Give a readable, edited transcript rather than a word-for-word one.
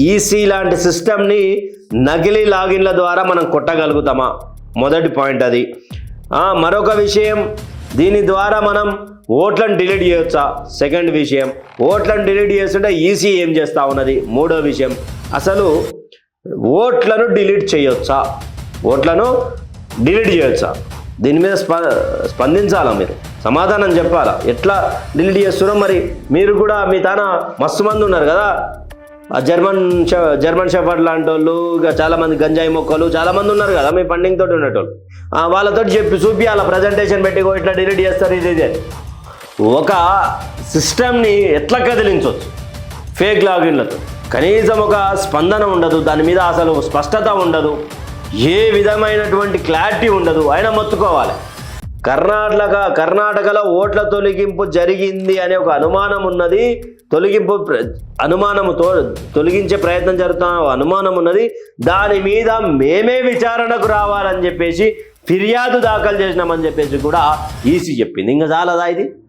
EC లాంటి సిస్టమ్ని నకిలీ లాగిన్ల ద్వారా మనం కొట్టగలుగుతామా? మొదటి పాయింట్ అది. మరొక విషయం, దీని ద్వారా మనం ఓట్లను డిలీట్ చేయొచ్చా? సెకండ్ విషయం, ఓట్లను డిలీట్ చేస్తుంటే ఈసీ ఏం చేస్తూ ఉన్నది? మూడో విషయం, అసలు ఓట్లను డిలీట్ చేయొచ్చా? ఓట్లను డిలీట్ చేయొచ్చా? దీని మీద స్పందించాలా, మీరు సమాధానం చెప్పాలా. ఎట్లా డిలీట్ చేస్తున్నాం? మరి మీరు కూడా మీ తాన మస్తు మంది ఉన్నారు కదా, ఆ జర్మన్ షెఫర్డ్ లాంటి వాళ్ళు, ఇక చాలామంది గంజాయి మొక్కలు చాలామంది ఉన్నారు కదా మీ ఫండింగ్ తోటి ఉన్నట్టు, వాళ్ళతో చెప్పి చూపించాలా, ప్రజెంటేషన్ పెట్టుకో ఇట్లా డిలీట్ చేస్తారు ఇది. ఒక సిస్టమ్ని ఎట్లా కదిలించవచ్చు ఫేక్ లాగిన్లతో? కనీసం ఒక స్పందన ఉండదు, దాని మీద అసలు స్పష్టత ఉండదు, ఏ విధమైనటువంటి క్లారిటీ ఉండదు, అయినా మొత్తుకోవాలి. కర్ణాటకలో ఓట్ల తొలగింపు జరిగింది అనే ఒక అనుమానం ఉన్నది, తొలగించే ప్రయత్నం జరుగుతున్న అనుమానం ఉన్నది, దాని మీద మేమే విచారణకు రావాలని చెప్పేసి ఫిర్యాదు దాఖలు చేసినామని చెప్పేసి కూడా ఈసీ చెప్పింది. ఇంకా చాలదా ఇది?